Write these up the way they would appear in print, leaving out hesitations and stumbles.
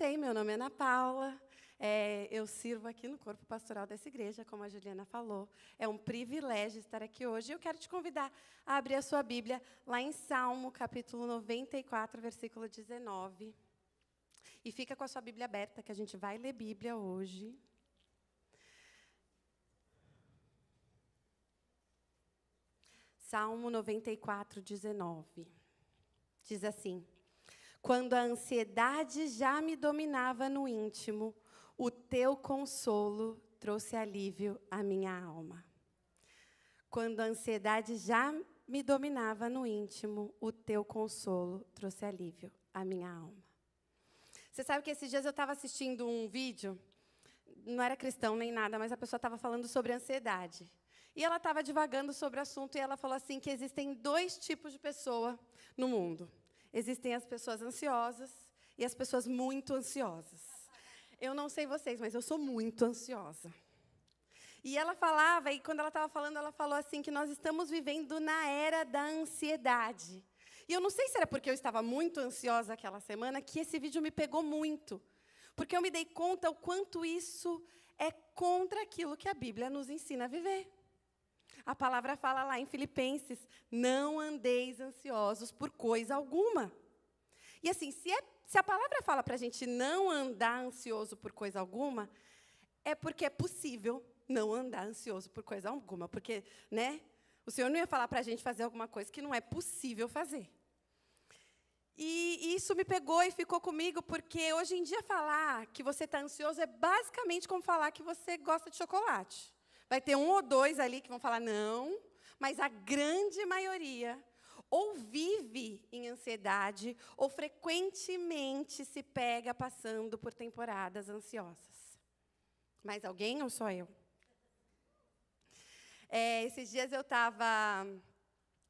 apresentei, meu nome é Ana Paula. Eu sirvo aqui no corpo pastoral dessa igreja, como a Juliana falou. É um privilégio estar aqui hoje. Eu quero te convidar a abrir a sua Bíblia lá em Salmo, capítulo 94, versículo 19. E fica com a sua Bíblia aberta, que a gente vai ler Bíblia hoje. Salmo 94, 19. Diz assim: quando a ansiedade já me dominava no íntimo, o teu consolo trouxe alívio à minha alma. Quando a ansiedade já me dominava no íntimo, o teu consolo trouxe alívio à minha alma. Você sabe que esses dias eu estava assistindo um vídeo, não era cristão nem nada, mas a pessoa estava falando sobre ansiedade. E ela estava divagando sobre o assunto e ela falou assim que existem 2 tipos de pessoa no mundo. Existem as pessoas ansiosas e as pessoas muito ansiosas. Eu não sei vocês, mas eu sou muito ansiosa. E ela falava, e quando ela estava falando, ela falou assim que nós estamos vivendo na era da ansiedade. E eu não sei se era porque eu estava muito ansiosa aquela semana, que esse vídeo me pegou muito. Porque eu me dei conta o quanto isso é contra aquilo que a Bíblia nos ensina a viver. A palavra fala lá em Filipenses, não andeis ansiosos por coisa alguma. E assim, se a palavra fala para a gente não andar ansioso por coisa alguma, é porque é possível não andar ansioso por coisa alguma. Porque, né, o Senhor não ia falar para a gente fazer alguma coisa que não é possível fazer. E isso me pegou e ficou comigo, porque hoje em dia falar que você está ansioso é basicamente como falar que você gosta de chocolate. Vai ter 1 ou 2 ali que vão falar não, mas a grande maioria ou vive em ansiedade ou frequentemente se pega passando por temporadas ansiosas. Mais alguém ou só eu? Esses dias eu estava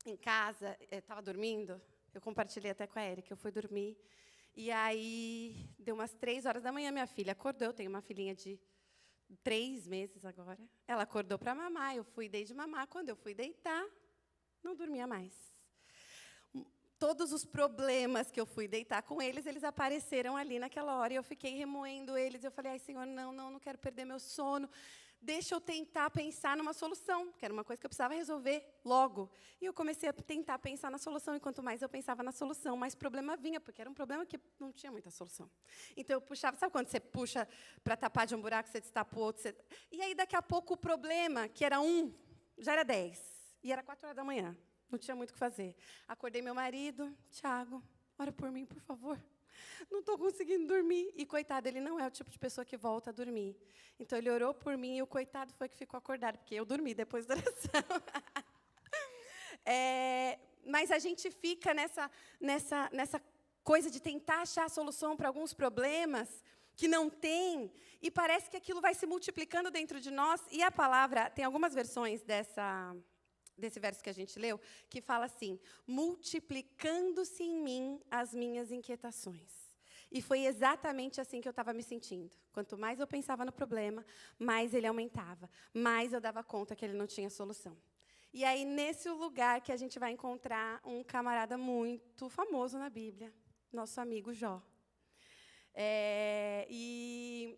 em casa, estava dormindo, eu compartilhei até com a Érica, eu fui dormir, e aí deu umas 3 horas da manhã, minha filha acordou, eu tenho uma filhinha de 3 meses agora. Ela acordou para mamar, eu fui desde mamar. Quando eu fui deitar, não dormia mais. Todos os problemas que eu fui deitar com eles, eles apareceram ali naquela hora. E eu fiquei remoendo eles. Eu falei, ai, Senhor, não quero perder meu sono. Deixa eu tentar pensar numa solução, que era uma coisa que eu precisava resolver logo. E eu comecei a tentar pensar na solução, e quanto mais eu pensava na solução, mais problema vinha, porque era um problema que não tinha muita solução. Então, eu puxava, sabe quando você puxa para tapar de um buraco, você destapa o outro? E aí, daqui a pouco, o problema, que era 1, já era 10. E era 4 horas da manhã, não tinha muito o que fazer. Acordei meu marido, Tiago, ora por mim, por favor. Não estou conseguindo dormir. E, coitado, ele não é o tipo de pessoa que volta a dormir. Então, ele orou por mim e o coitado foi que ficou acordado, porque eu dormi depois da oração. Mas a gente fica nessa coisa de tentar achar a solução para alguns problemas que não tem, e parece que aquilo vai se multiplicando dentro de nós. E a palavra, tem algumas versões desse verso que a gente leu, que fala assim, multiplicando-se em mim as minhas inquietações. E foi exatamente assim que eu estava me sentindo. Quanto mais eu pensava no problema, mais ele aumentava, mais eu dava conta que ele não tinha solução. E aí, nesse lugar que a gente vai encontrar um camarada muito famoso na Bíblia, nosso amigo Jó. E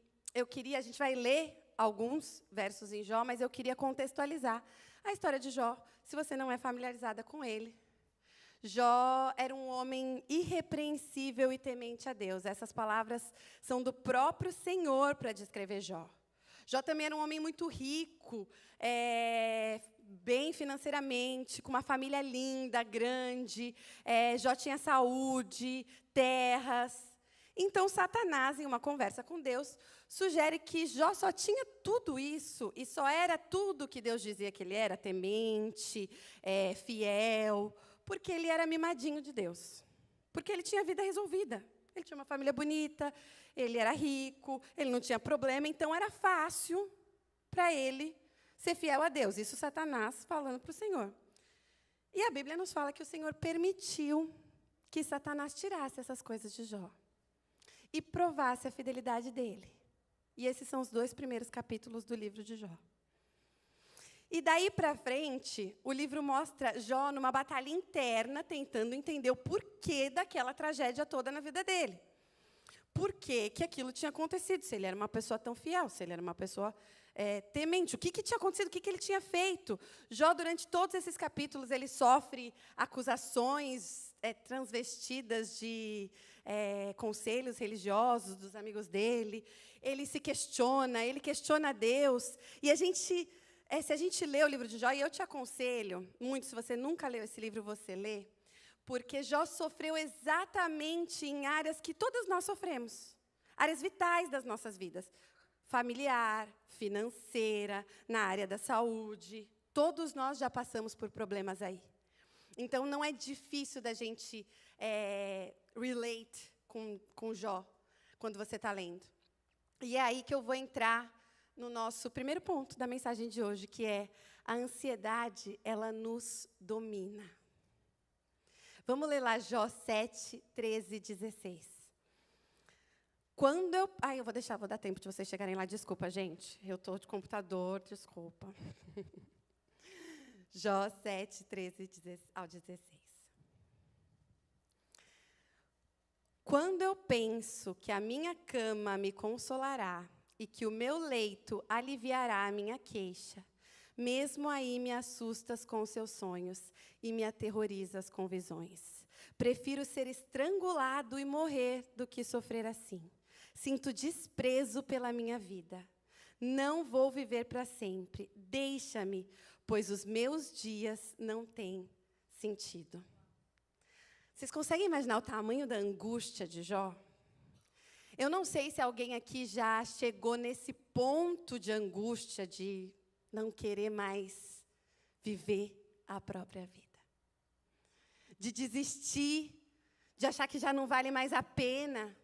a gente vai ler alguns versos em Jó, mas eu queria contextualizar a história de Jó, se você não é familiarizada com ele. Jó era um homem irrepreensível e temente a Deus. Essas palavras são do próprio Senhor para descrever Jó. Jó também era um homem muito rico, bem financeiramente, com uma família linda, grande. Jó tinha saúde, terras. Então, Satanás, em uma conversa com Deus, sugere que Jó só tinha tudo isso, e só era tudo que Deus dizia que ele era, temente, fiel, porque ele era mimadinho de Deus. Porque ele tinha a vida resolvida. Ele tinha uma família bonita, ele era rico, ele não tinha problema, então era fácil para ele ser fiel a Deus. Isso Satanás falando para o Senhor. E a Bíblia nos fala que o Senhor permitiu que Satanás tirasse essas coisas de Jó e provasse a fidelidade dele. E esses são os 2 primeiros capítulos do livro de Jó. E daí para frente, o livro mostra Jó numa batalha interna, tentando entender o porquê daquela tragédia toda na vida dele. por que aquilo tinha acontecido, se ele era uma pessoa tão fiel, se ele era uma pessoa temente. O que tinha acontecido, o que ele tinha feito. Jó, durante todos esses capítulos, ele sofre acusações transvestidas de conselhos religiosos dos amigos dele. Ele se questiona, ele questiona Deus. E se a gente lê o livro de Jó, e eu te aconselho muito, se você nunca leu esse livro, você lê, porque Jó sofreu exatamente em áreas que todas nós sofremos, áreas vitais das nossas vidas, familiar, financeira, na área da saúde. Todos nós já passamos por problemas aí. Então, não é difícil da gente relate com Jó, quando você está lendo. E é aí que eu vou entrar no nosso primeiro ponto da mensagem de hoje, que é a ansiedade, ela nos domina. Vamos ler lá Jó 7, 13 e 16. Eu vou dar tempo de vocês chegarem lá. Desculpa, gente. Eu estou de computador, desculpa. Jó 7, 13 ao 16. Quando eu penso que a minha cama me consolará e que o meu leito aliviará a minha queixa, mesmo aí me assustas com os seus sonhos e me aterrorizas com visões. Prefiro ser estrangulado e morrer do que sofrer assim. Sinto desprezo pela minha vida. Não vou viver para sempre. Deixa-me, pois os meus dias não têm sentido. Vocês conseguem imaginar o tamanho da angústia de Jó? Eu não sei se alguém aqui já chegou nesse ponto de angústia de não querer mais viver a própria vida. De desistir, de achar que já não vale mais a pena.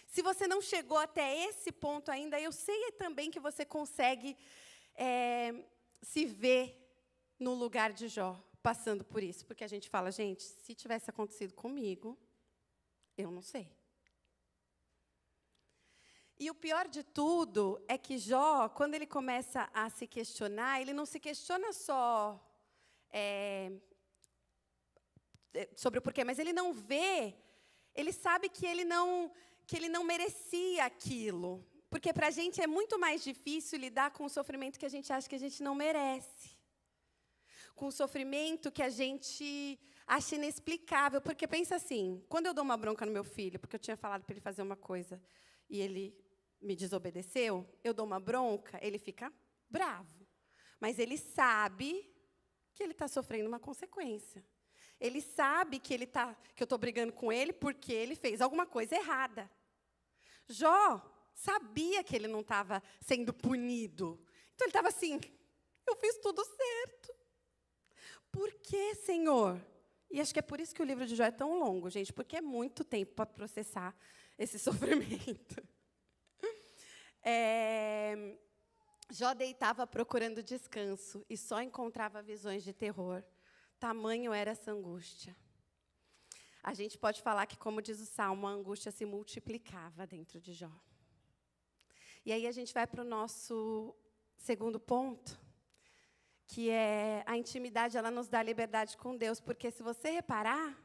Se você não chegou até esse ponto ainda, eu sei também que você consegue se ver no lugar de Jó, passando por isso. Porque a gente fala, gente, se tivesse acontecido comigo, eu não sei. E o pior de tudo é que Jó, quando ele começa a se questionar, ele não se questiona só sobre o porquê, mas ele não vê, ele sabe que ele não merecia aquilo. Porque para a gente é muito mais difícil lidar com o sofrimento que a gente acha que a gente não merece. Com o sofrimento que a gente acha inexplicável. Porque pensa assim, quando eu dou uma bronca no meu filho, porque eu tinha falado para ele fazer uma coisa e ele me desobedeceu, eu dou uma bronca, ele fica bravo. Mas ele sabe que ele está sofrendo uma consequência. Ele sabe que eu estou brigando com ele porque ele fez alguma coisa errada. Jó sabia que ele não estava sendo punido. Então, ele estava assim, eu fiz tudo certo. Por que, Senhor? E acho que é por isso que o livro de Jó é tão longo, gente, porque é muito tempo para processar esse sofrimento. Jó deitava procurando descanso e só encontrava visões de terror. Tamanho era essa angústia. A gente pode falar que, como diz o Salmo, a angústia se multiplicava dentro de Jó. E aí a gente vai para o nosso segundo ponto, que é a intimidade, ela nos dá liberdade com Deus. Porque se você reparar,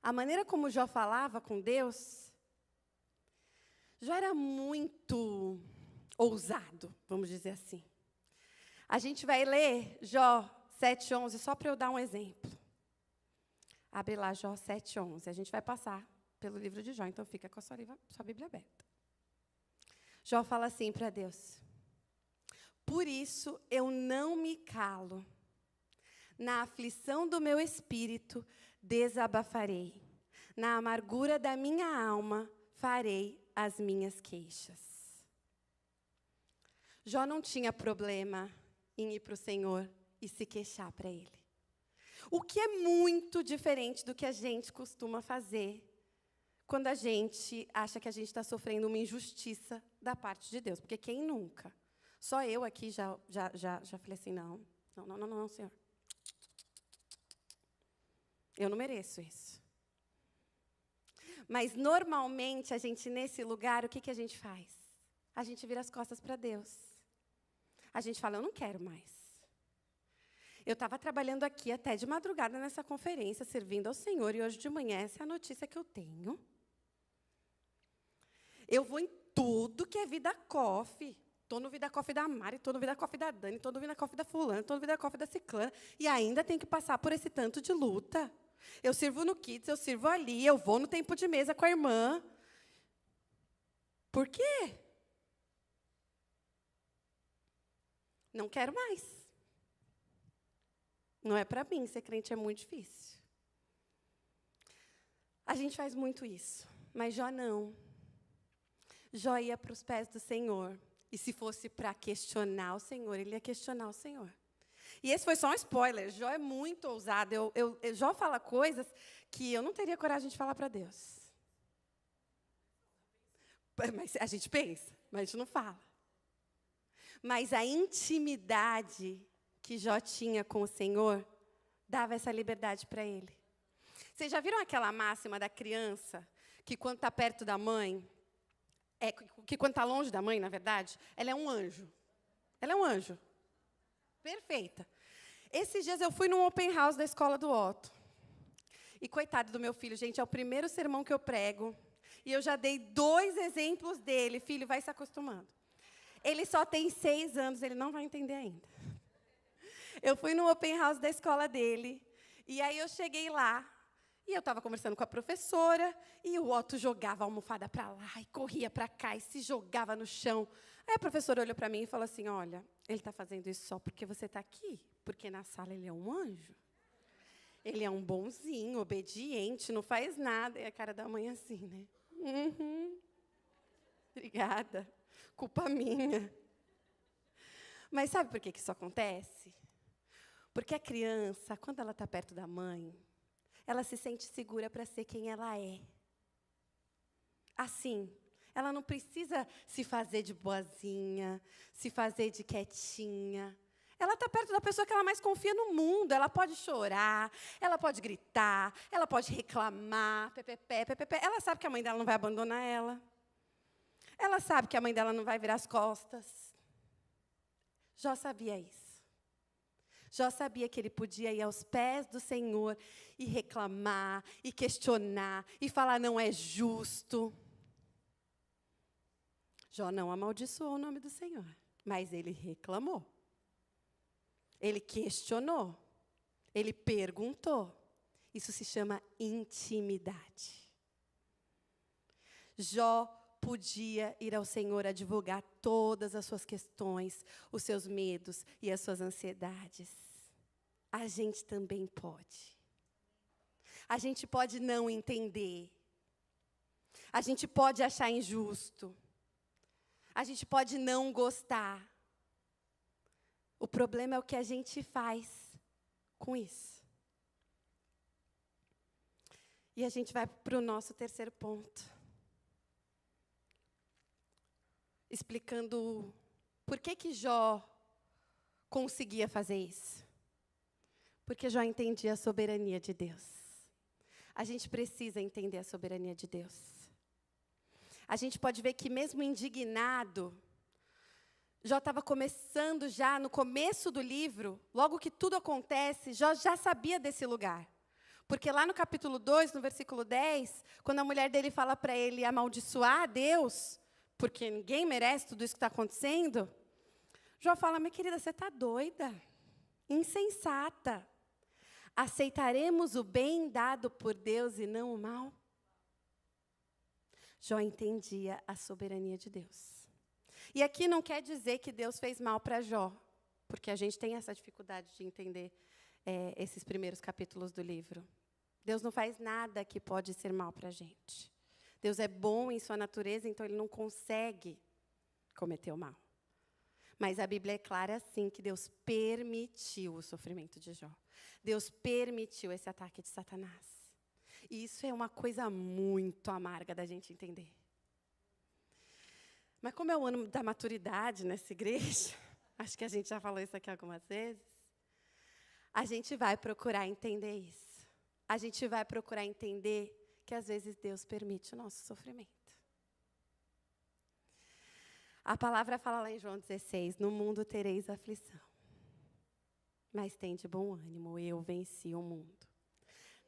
a maneira como Jó falava com Deus, Jó era muito ousado, vamos dizer assim. A gente vai ler Jó 7:11, só para eu dar um exemplo. Abre lá, Jó 7:11. A gente vai passar pelo livro de Jó, então fica com a sua Bíblia aberta. Jó fala assim para Deus: por isso eu não me calo. Na aflição do meu espírito desabafarei. Na amargura da minha alma farei as minhas queixas. Jó não tinha problema em ir para o Senhor e se queixar para Ele. O que é muito diferente do que a gente costuma fazer quando a gente acha que a gente está sofrendo uma injustiça da parte de Deus. Porque quem nunca? Só eu aqui já falei assim, não, Senhor. Eu não mereço isso. Mas, normalmente, a gente, nesse lugar, o que a gente faz? A gente vira as costas para Deus. A gente fala, eu não quero mais. Eu estava trabalhando aqui até de madrugada nessa conferência, servindo ao Senhor, e hoje de manhã essa é a notícia que eu tenho. Eu vou em tudo que é Vida Coffee. Estou no Vida Coffee da Mari, estou no Vida Coffee da Dani, estou no Vida Coffee da fulana, estou no Vida Coffee da ciclana, e ainda tenho que passar por esse tanto de luta. Eu sirvo no Kids, eu sirvo ali, eu vou no tempo de mesa com a irmã. Por quê? Não quero mais. Não é para mim, ser crente é muito difícil. A gente faz muito isso, mas Jó não. Jó ia para os pés do Senhor. E se fosse para questionar o Senhor, ele ia questionar o Senhor. E esse foi só um spoiler. Jó é muito ousado. Jó fala coisas que eu não teria coragem de falar para Deus. Mas a gente pensa, mas a gente não fala. Mas a intimidade que Jó tinha com o Senhor dava essa liberdade para ele. Vocês já viram aquela máxima da criança que quando está perto da mãe, que quando está longe da mãe, na verdade, ela é um anjo. Ela é um anjo. Perfeita. Esses dias eu fui num open house da escola do Otto. E coitado do meu filho, gente, é o primeiro sermão que eu prego. E eu já dei 2 exemplos dele. Filho, vai se acostumando. Ele só tem 6 anos, ele não vai entender ainda. Eu fui no open house da escola dele. E aí eu cheguei lá. E eu estava conversando com a professora, e o Otto jogava a almofada para lá, e corria para cá, e se jogava no chão. Aí a professora olhou para mim e falou assim, olha, ele está fazendo isso só porque você está aqui, porque na sala ele é um anjo. Ele é um bonzinho, obediente, não faz nada. E a cara da mãe assim, né? Obrigada, culpa minha. Mas sabe por que isso acontece? Porque a criança, quando ela está perto da mãe, ela se sente segura para ser quem ela é. Assim, ela não precisa se fazer de boazinha, se fazer de quietinha. Ela está perto da pessoa que ela mais confia no mundo. Ela pode chorar, ela pode gritar, ela pode reclamar, pepepé. Ela sabe que a mãe dela não vai abandonar ela. Ela sabe que a mãe dela não vai virar as costas. Jó sabia isso. Jó sabia que ele podia ir aos pés do Senhor e reclamar, e questionar, e falar, não é justo. Jó não amaldiçoou o nome do Senhor, mas ele reclamou. Ele questionou. Ele perguntou. Isso se chama intimidade. Jó podia ir ao Senhor advogar todas as suas questões, os seus medos e as suas ansiedades. A gente também pode. A gente pode não entender. A gente pode achar injusto. A gente pode não gostar. O problema é o que a gente faz com isso. E a gente vai para o nosso terceiro ponto. Explicando por que Jó conseguia fazer isso. Porque Jó entendia a soberania de Deus. A gente precisa entender a soberania de Deus. A gente pode ver que mesmo indignado, Jó estava começando já, no começo do livro, logo que tudo acontece, Jó já sabia desse lugar. Porque lá no capítulo 2, no versículo 10, quando a mulher dele fala para ele amaldiçoar a Deus, porque ninguém merece tudo isso que está acontecendo, Jó fala, minha querida, você está doida, insensata. Aceitaremos o bem dado por Deus e não o mal? Jó entendia a soberania de Deus. E aqui não quer dizer que Deus fez mal para Jó, porque a gente tem essa dificuldade de entender esses primeiros capítulos do livro. Deus não faz nada que pode ser mal para a gente. Deus é bom em sua natureza, então Ele não consegue cometer o mal. Mas a Bíblia é clara, sim, que Deus permitiu o sofrimento de Jó. Deus permitiu esse ataque de Satanás. E isso é uma coisa muito amarga da gente entender. Mas como é o ano da maturidade nessa igreja, acho que a gente já falou isso aqui algumas vezes, a gente vai procurar entender isso. A gente vai procurar entender que às vezes Deus permite o nosso sofrimento. A palavra fala lá em João 16, no mundo tereis aflição. Mas tende bom ânimo, eu venci o mundo.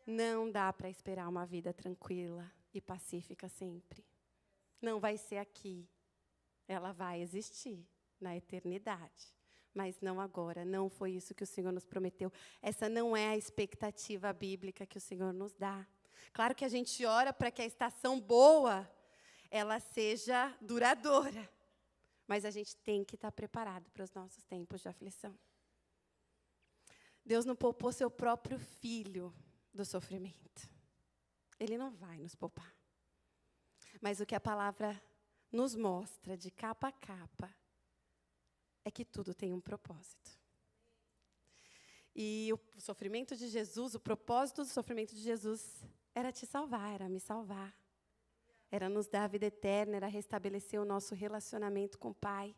Não dá para esperar uma vida tranquila e pacífica sempre. não vai ser aqui. Ela vai existir na eternidade. Mas não agora, não foi isso que o Senhor nos prometeu. Essa não é a expectativa bíblica que o Senhor nos dá. Claro que a gente ora para que a estação boa, ela seja duradoura. Mas a gente tem que estar preparado para os nossos tempos de aflição. Deus não poupou seu próprio filho do sofrimento. Ele não vai nos poupar. Mas o que a palavra nos mostra de capa a capa é que tudo tem um propósito. E o sofrimento de Jesus, o propósito do sofrimento de Jesus era te salvar, era me salvar. Era nos dar a vida eterna, era restabelecer o nosso relacionamento com o Pai.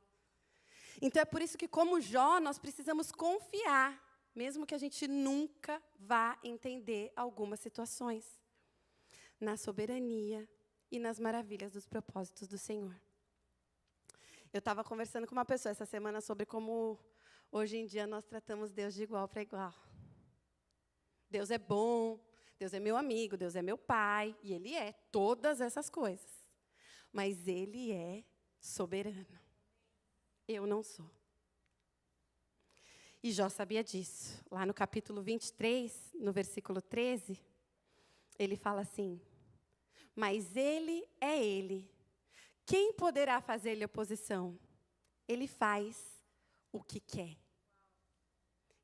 Então é por isso que, como Jó, nós precisamos confiar, mesmo que a gente nunca vá entender algumas situações, na soberania e nas maravilhas dos propósitos do Senhor. Eu estava conversando com uma pessoa essa semana sobre como, hoje em dia, nós tratamos Deus de igual para igual. Deus é bom, Deus é meu amigo, Deus é meu pai, e Ele é todas essas coisas. Mas Ele é soberano. Eu não sou. E Jó sabia disso. Lá no capítulo 23, no versículo 13, ele fala assim: mas Ele é Ele. Quem poderá fazer-lhe oposição? Ele faz o que quer.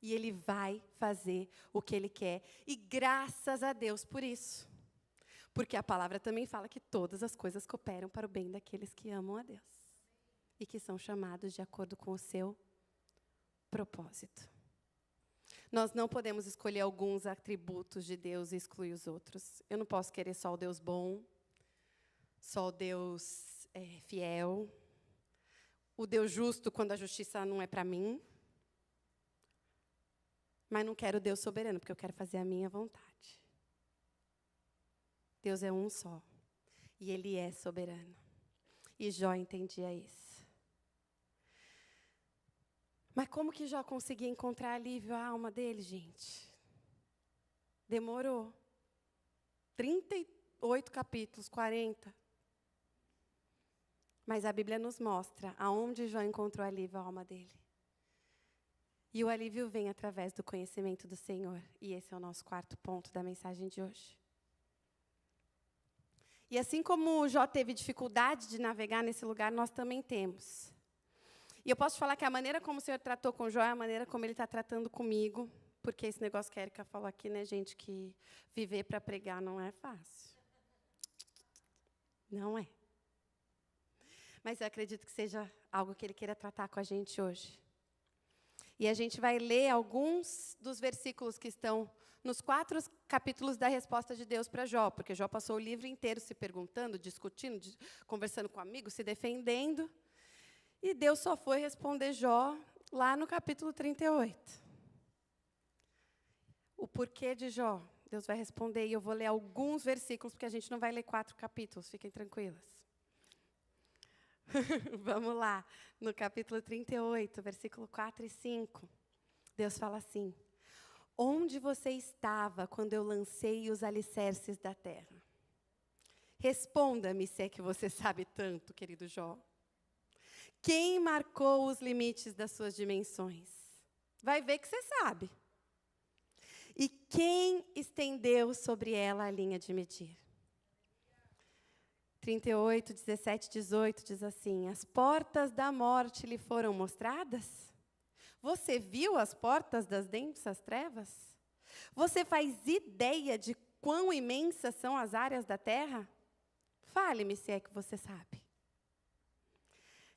E Ele vai fazer o que Ele quer. E graças a Deus por isso. Porque a palavra também fala que todas as coisas cooperam para o bem daqueles que amam a Deus. E que são chamados de acordo com o seu propósito. Nós não podemos escolher alguns atributos de Deus e excluir os outros. Eu não posso querer só o Deus bom, só o Deus fiel, o Deus justo quando a justiça não é para mim. Mas não quero o Deus soberano, porque eu quero fazer a minha vontade. Deus é um só. E Ele é soberano. E Jó entendia isso. Mas como que Jó conseguia encontrar alívio à alma dele, gente? Demorou. 38 capítulos, 40. Mas a Bíblia nos mostra aonde Jó encontrou alívio à alma dele. E o alívio vem através do conhecimento do Senhor. E esse é o nosso quarto ponto da mensagem de hoje. E assim como Jó teve dificuldade de navegar nesse lugar, nós também temos. E eu posso te falar que a maneira como o Senhor tratou com Jó é a maneira como Ele está tratando comigo. Porque esse negócio que a Erika falou aqui, né, gente, que viver para pregar não é fácil. Não é. Mas eu acredito que seja algo que Ele queira tratar com a gente hoje. E a gente vai ler alguns dos versículos que estão nos 4 capítulos da resposta de Deus para Jó, porque Jó passou o livro inteiro se perguntando, discutindo, conversando com amigos, se defendendo. E Deus só foi responder Jó lá no capítulo 38. O porquê de Jó, Deus vai responder, e eu vou ler alguns versículos, porque a gente não vai ler 4 capítulos, fiquem tranquilas. Vamos lá, no capítulo 38, versículo 4 e 5. Deus fala assim: onde você estava quando eu lancei os alicerces da terra? Responda-me, se é que você sabe tanto, querido Jó. Quem marcou os limites das suas dimensões? Vai ver que você sabe. E quem estendeu sobre ela a linha de medir? 38, 17, 18 diz assim: as portas da morte lhe foram mostradas? Você viu as portas das densas trevas? Você faz ideia de quão imensas são as áreas da terra? Fale-me, se é que você sabe.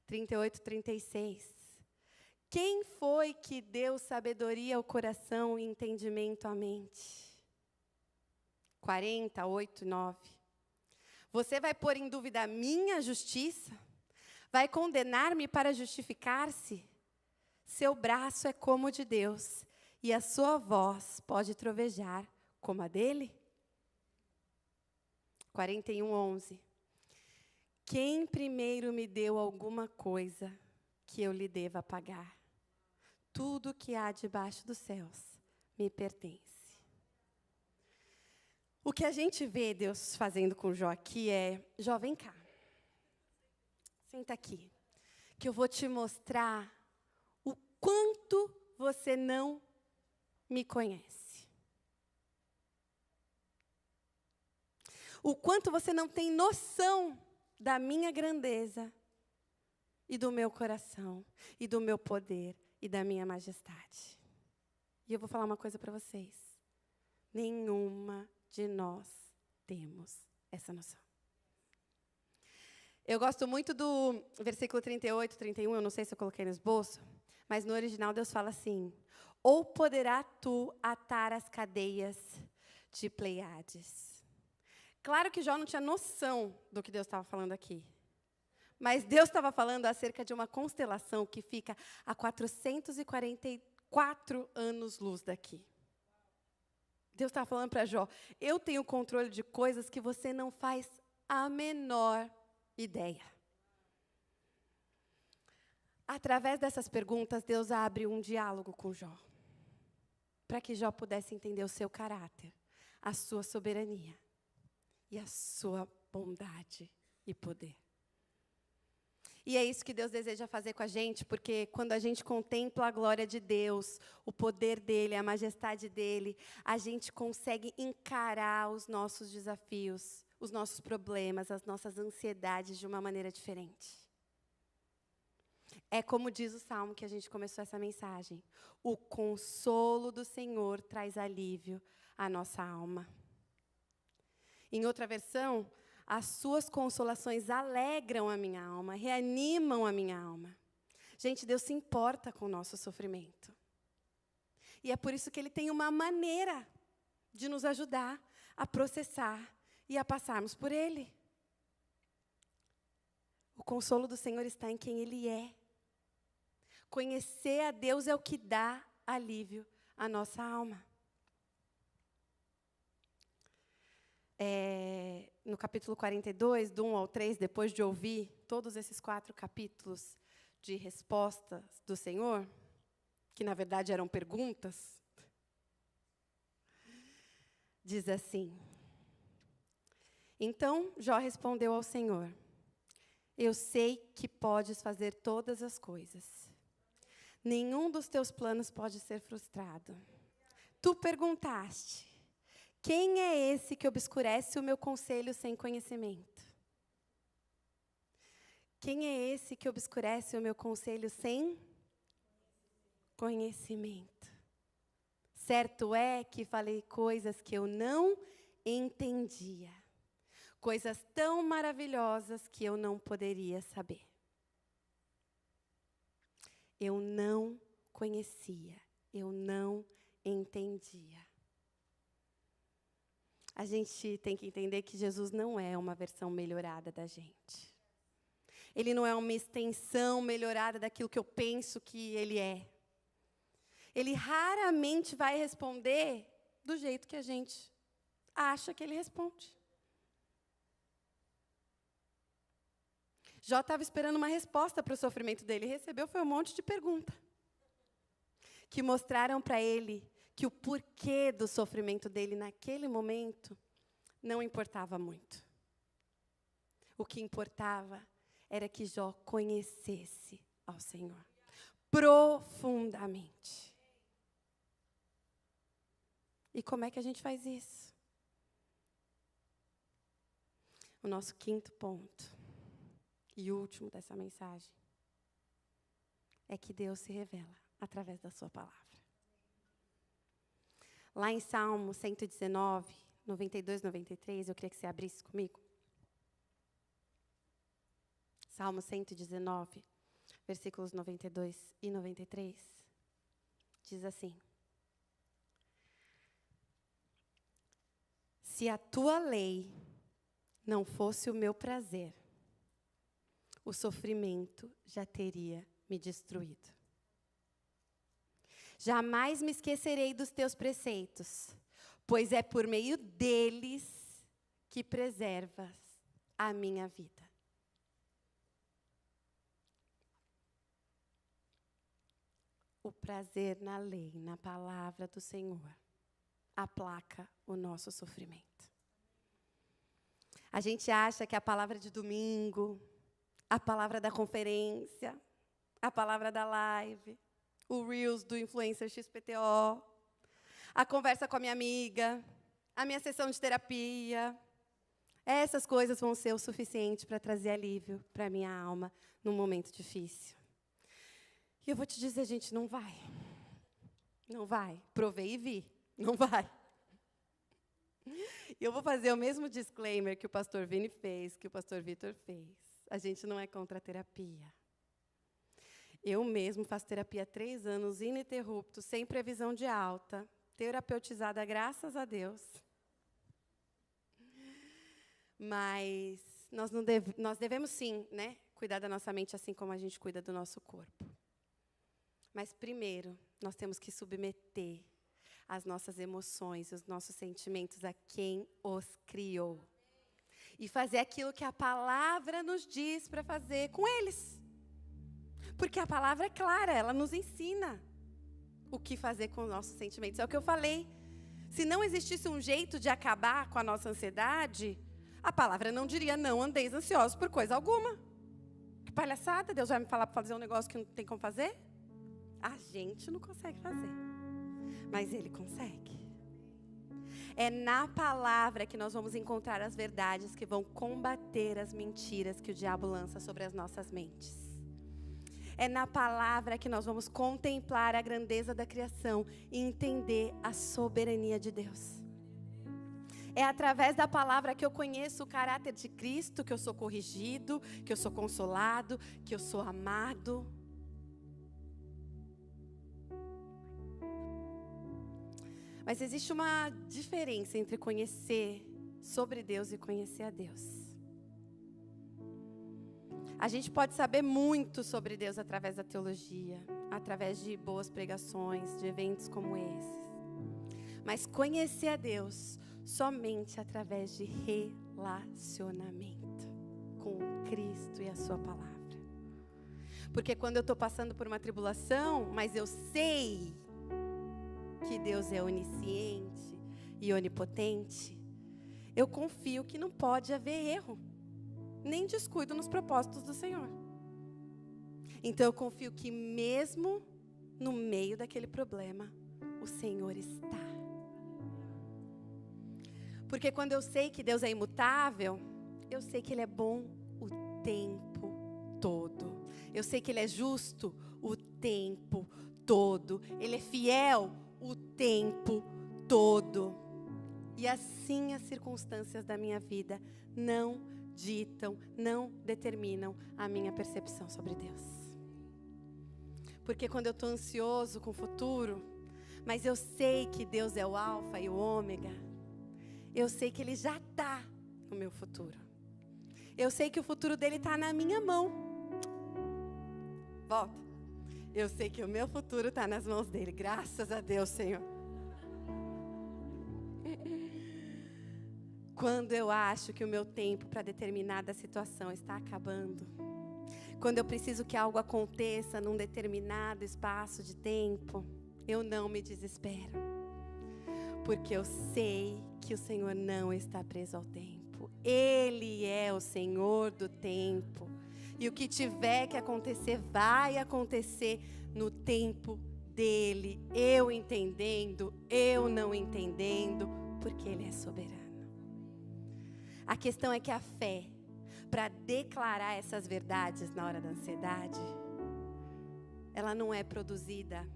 38, 36. Quem foi que deu sabedoria ao coração e entendimento à mente? 40, 8, 9. Você vai pôr em dúvida a minha justiça? Vai condenar-me para justificar-se? Seu braço é como o de Deus, e a sua voz pode trovejar como a dele? 41, 11. Quem primeiro me deu alguma coisa que eu lhe deva pagar? Tudo que há debaixo dos céus me pertence. O que a gente vê Deus fazendo com Jó aqui é: Jó, vem cá. Senta aqui, que eu vou te mostrar o quanto você não me conhece. O quanto você não tem noção da minha grandeza e do meu coração, e do meu poder, e da minha majestade. E eu vou falar uma coisa para vocês. Nenhuma de nós temos essa noção. Eu gosto muito do versículo 38, 31, eu não sei se eu coloquei no esboço, mas no original Deus fala assim: ou poderá tu atar as cadeias de Pleiades. Claro que Jó não tinha noção do que Deus estava falando aqui. Mas Deus estava falando acerca de uma constelação que fica a 444 anos-luz daqui. Deus estava falando para Jó: eu tenho controle de coisas que você não faz a menor ideia. Através dessas perguntas, Deus abre um diálogo com Jó, para que Jó pudesse entender o seu caráter, a sua soberania e a sua bondade e poder. E é isso que Deus deseja fazer com a gente, porque quando a gente contempla a glória de Deus, o poder dEle, a majestade dEle, a gente consegue encarar os nossos desafios, os nossos problemas, as nossas ansiedades de uma maneira diferente. É como diz o Salmo que a gente começou essa mensagem: o consolo do Senhor traz alívio à nossa alma. Em outra versão, as suas consolações alegram a minha alma, reanimam a minha alma. Gente, Deus se importa com o nosso sofrimento. E é por isso que Ele tem uma maneira de nos ajudar a processar e a passarmos por Ele. O consolo do Senhor está em quem Ele é. Conhecer a Deus é o que dá alívio à nossa alma. No capítulo 42, do 1 ao 3, depois de ouvir todos esses 4 capítulos de respostas do Senhor, que na verdade eram perguntas, diz assim: então Jó respondeu ao Senhor: eu sei que podes fazer todas as coisas. Nenhum dos teus planos pode ser frustrado. Tu perguntaste: quem é esse que obscurece o meu conselho sem conhecimento? Quem é esse que obscurece o meu conselho sem conhecimento? Certo é que falei coisas que eu não entendia, coisas tão maravilhosas que eu não poderia saber. Eu não conhecia, eu não entendia. A gente tem que entender que Jesus não é uma versão melhorada da gente. Ele não é uma extensão melhorada daquilo que eu penso que Ele é. Ele raramente vai responder do jeito que a gente acha que Ele responde. Jó estava esperando uma resposta para o sofrimento dele. Recebeu foi um monte de pergunta que mostraram para ele que o porquê do sofrimento dele naquele momento não importava muito. O que importava era que Jó conhecesse ao Senhor profundamente. E como é que a gente faz isso? O nosso 5º ponto e último dessa mensagem é que Deus se revela através da sua palavra. Lá em Salmo 119, 92, 93, eu queria que você abrisse comigo. Salmo 119, versículos 92 e 93, diz assim: se a tua lei não fosse o meu prazer, o sofrimento já teria me destruído. Jamais me esquecerei dos teus preceitos, pois é por meio deles que preservas a minha vida. O prazer na lei, na palavra do Senhor, aplaca o nosso sofrimento. A gente acha que a palavra de domingo, a palavra da conferência, a palavra da live, o Reels do Influencer XPTO, a conversa com a minha amiga, a minha sessão de terapia. Essas coisas vão ser o suficiente para trazer alívio para a minha alma num momento difícil. E eu vou te dizer, gente, não vai. Não vai. Provei e vi. Não vai. E eu vou fazer o mesmo disclaimer que o pastor Vini fez, que o pastor Vitor fez. A gente não é contra a terapia. Eu mesmo faço terapia há 3 anos, ininterrupto, sem previsão de alta, terapeutizada, graças a Deus. Mas nós devemos, sim, né, cuidar da nossa mente assim como a gente cuida do nosso corpo. Mas, primeiro, nós temos que submeter as nossas emoções, os nossos sentimentos a quem os criou. E fazer aquilo que a palavra nos diz para fazer com eles. Porque a palavra é clara, ela nos ensina o que fazer com os nossos sentimentos. É o que eu falei. Se não existisse um jeito de acabar com a nossa ansiedade, a palavra não diria, não andeis ansiosos por coisa alguma. Que palhaçada, Deus vai me falar para fazer um negócio que não tem como fazer? A gente não consegue fazer, mas Ele consegue. É na palavra que nós vamos encontrar as verdades que vão combater as mentiras que o diabo lança sobre as nossas mentes. É na palavra que nós vamos contemplar a grandeza da criação e entender a soberania de Deus. É através da palavra que eu conheço o caráter de Cristo, que eu sou corrigido, que eu sou consolado, que eu sou amado. Mas existe uma diferença entre conhecer sobre Deus e conhecer a Deus. A gente pode saber muito sobre Deus através da teologia, através de boas pregações, de eventos como esses. Mas conhecer a Deus somente através de relacionamento com Cristo e a sua palavra. Porque quando eu estou passando por uma tribulação, mas eu sei que Deus é onisciente e onipotente, eu confio que não pode haver erro, nem descuido nos propósitos do Senhor. Então eu confio que mesmo no meio daquele problema, o Senhor está. Porque quando eu sei que Deus é imutável, eu sei que Ele é bom o tempo todo. Eu sei que Ele é justo o tempo todo. Ele é fiel o tempo todo. E assim as circunstâncias da minha vida não ditam, não determinam a minha percepção sobre Deus. Porque quando eu estou ansioso com o futuro, mas eu sei que Deus é o alfa e o ômega, eu sei que Ele já está no meu futuro. Eu sei que o futuro dele está na minha mão. Volta. Eu sei que o meu futuro está nas mãos dele. Graças a Deus, Senhor. Quando eu acho que o meu tempo para determinada situação está acabando, quando eu preciso que algo aconteça num determinado espaço de tempo, eu não me desespero. Porque eu sei que o Senhor não está preso ao tempo. Ele é o Senhor do tempo. E o que tiver que acontecer, vai acontecer no tempo dele. Eu entendendo, eu não entendendo, porque Ele é soberano. A questão é que a fé, para declarar essas verdades na hora da ansiedade, ela não é produzida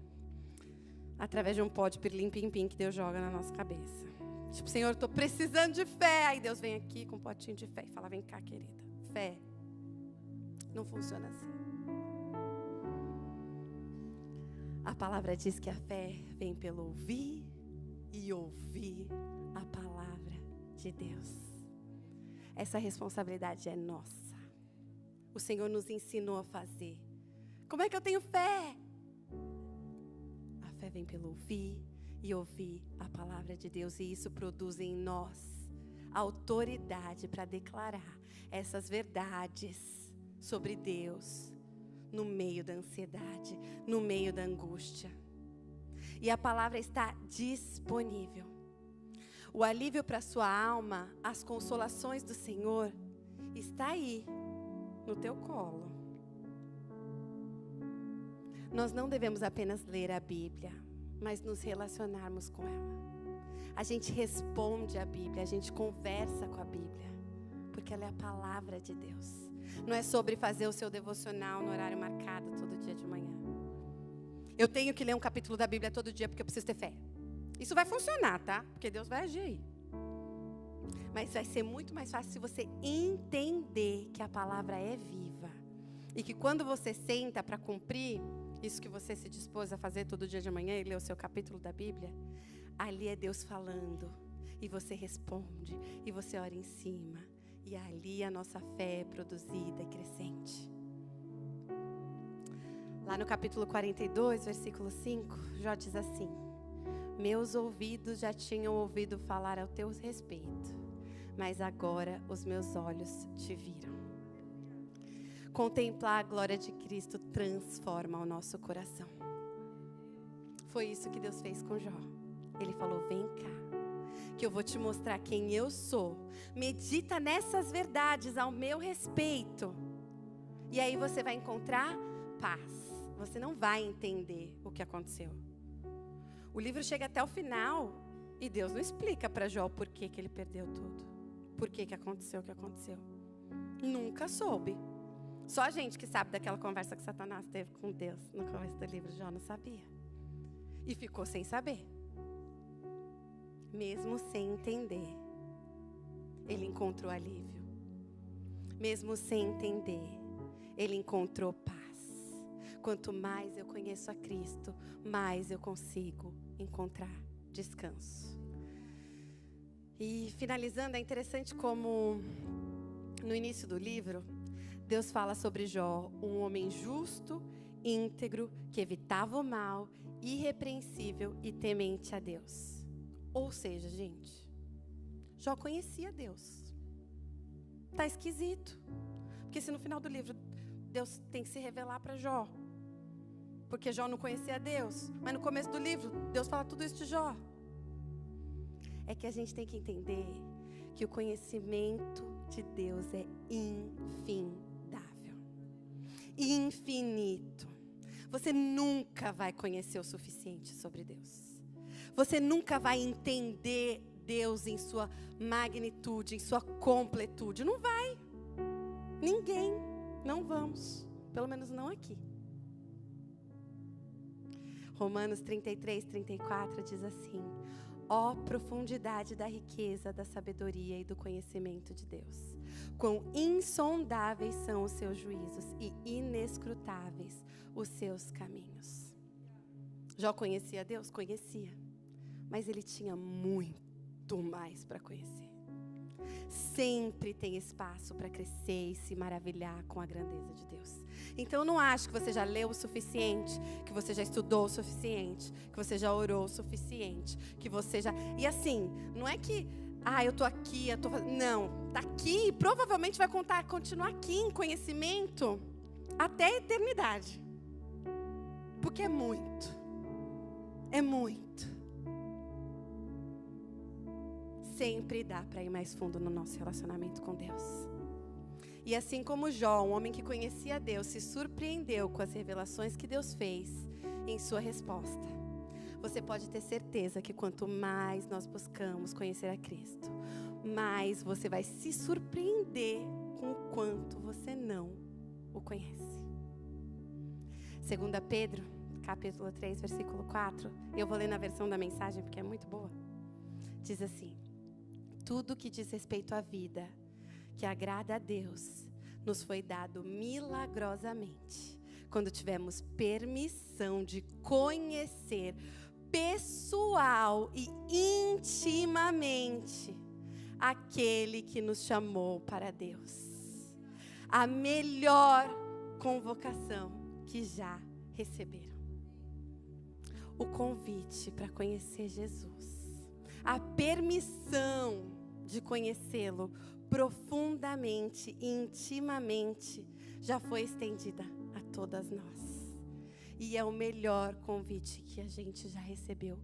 através de um pó de pirlim-pim-pim que Deus joga na nossa cabeça. Tipo, Senhor, estou precisando de fé. Aí Deus vem aqui com um potinho de fé e fala, vem cá, querida. Fé. Não funciona assim. A palavra diz que a fé vem pelo ouvir e ouvir a palavra de Deus. Essa responsabilidade é nossa. O Senhor nos ensinou a fazer. Como é que eu tenho fé? A fé vem pelo ouvir e ouvir a palavra de Deus. E isso produz em nós autoridade para declarar essas verdades sobre Deus no meio da ansiedade, no meio da angústia. E a palavra está disponível. O alívio para a sua alma, as consolações do Senhor, está aí no teu colo. Nós não devemos apenas ler a Bíblia, mas nos relacionarmos com ela. A gente responde a Bíblia, a gente conversa com a Bíblia, porque ela é a palavra de Deus. Não é sobre fazer o seu devocional no horário marcado todo dia de manhã. Eu tenho que ler um capítulo da Bíblia todo dia porque eu preciso ter fé. Isso vai funcionar, tá? Porque Deus vai agir aí. Mas vai ser muito mais fácil se você entender que a palavra é viva. E que quando você senta para cumprir isso que você se dispôs a fazer todo dia de manhã e ler o seu capítulo da Bíblia, ali é Deus falando. E você responde. E você ora em cima. E ali a nossa fé é produzida e crescente. Lá no capítulo 42, versículo 5, Jó diz assim: meus ouvidos já tinham ouvido falar ao teu respeito, mas agora os meus olhos te viram. Contemplar a glória de Cristo transforma o nosso coração. Foi isso que Deus fez com Jó. Ele falou: vem cá, que eu vou te mostrar quem eu sou. Medita nessas verdades ao meu respeito. E aí você vai encontrar paz. Você não vai entender o que aconteceu. O livro chega até o final e Deus não explica para Jó por que ele perdeu tudo. Por que aconteceu o que aconteceu. Nunca soube. Só a gente que sabe daquela conversa que Satanás teve com Deus no começo do livro. Jó não sabia. E ficou sem saber. Mesmo sem entender, ele encontrou alívio. Mesmo sem entender, ele encontrou paz. Quanto mais eu conheço a Cristo, mais eu consigo encontrar descanso. E finalizando, é interessante como no início do livro, Deus fala sobre Jó, um homem justo, íntegro, que evitava o mal, irrepreensível e temente a Deus. Ou seja, gente, Jó conhecia Deus. Tá esquisito. Porque se no final do livro Deus tem que se revelar para Jó, porque Jó não conhecia Deus, mas no começo do livro Deus fala tudo isso de Jó. É que a gente tem que entender que o conhecimento de Deus é infindável, infinito. Você nunca vai conhecer o suficiente sobre Deus. Você nunca vai entender Deus em sua magnitude, em sua completude. Não vai. Ninguém. Não vamos. Pelo menos não aqui. Romanos 33, 34 diz assim: ó profundidade da riqueza, da sabedoria e do conhecimento de Deus. Quão insondáveis são os seus juízos e inescrutáveis os seus caminhos. Jó conhecia Deus? Conhecia. Mas ele tinha muito mais para conhecer. Sempre tem espaço para crescer e se maravilhar com a grandeza de Deus. Então eu não acho que você já leu o suficiente, que você já estudou o suficiente, que você já orou o suficiente, que você já... E assim, não é que, eu tô aqui, eu tô fazendo... Não, tá aqui e provavelmente vai continuar aqui em conhecimento até a eternidade. Porque é muito. É muito. Sempre dá para ir mais fundo no nosso relacionamento com Deus. E assim como Jó, um homem que conhecia Deus, se surpreendeu com as revelações que Deus fez em sua resposta. Você pode ter certeza que quanto mais nós buscamos conhecer a Cristo, mais você vai se surpreender com o quanto você não o conhece. 2 Pedro, capítulo 3, versículo 4. Eu vou ler na versão da mensagem porque é muito boa. Diz assim: tudo que diz respeito à vida, que agrada a Deus, nos foi dado milagrosamente, quando tivemos permissão de conhecer pessoal e intimamente aquele que nos chamou para Deus. A melhor convocação que já receberam. O convite para conhecer Jesus. A permissão de conhecê-lo profundamente e intimamente já foi estendida a todas nós. E é o melhor convite que a gente já recebeu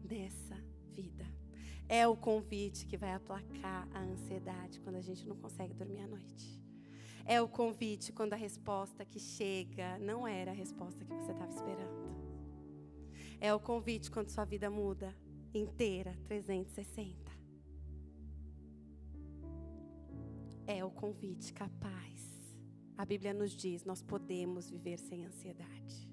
nessa vida. É o convite que vai aplacar a ansiedade quando a gente não consegue dormir à noite. É o convite quando a resposta que chega não era a resposta que você estava esperando. É o convite quando sua vida muda inteira, 360. É o convite capaz. A Bíblia nos diz, nós podemos viver sem ansiedade.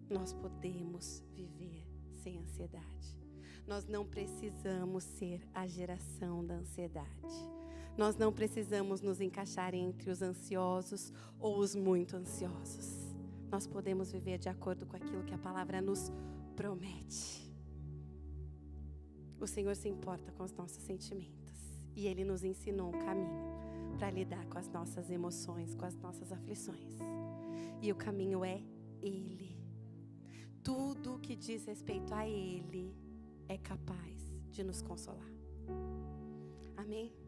Nós podemos viver sem ansiedade. Nós não precisamos ser a geração da ansiedade. Nós não precisamos nos encaixar entre os ansiosos ou os muito ansiosos. Nós podemos viver de acordo com aquilo que a palavra nos promete. O Senhor se importa com os nossos sentimentos. E Ele nos ensinou um caminho para lidar com as nossas emoções, com as nossas aflições. E o caminho é Ele. Tudo que diz respeito a Ele é capaz de nos consolar. Amém?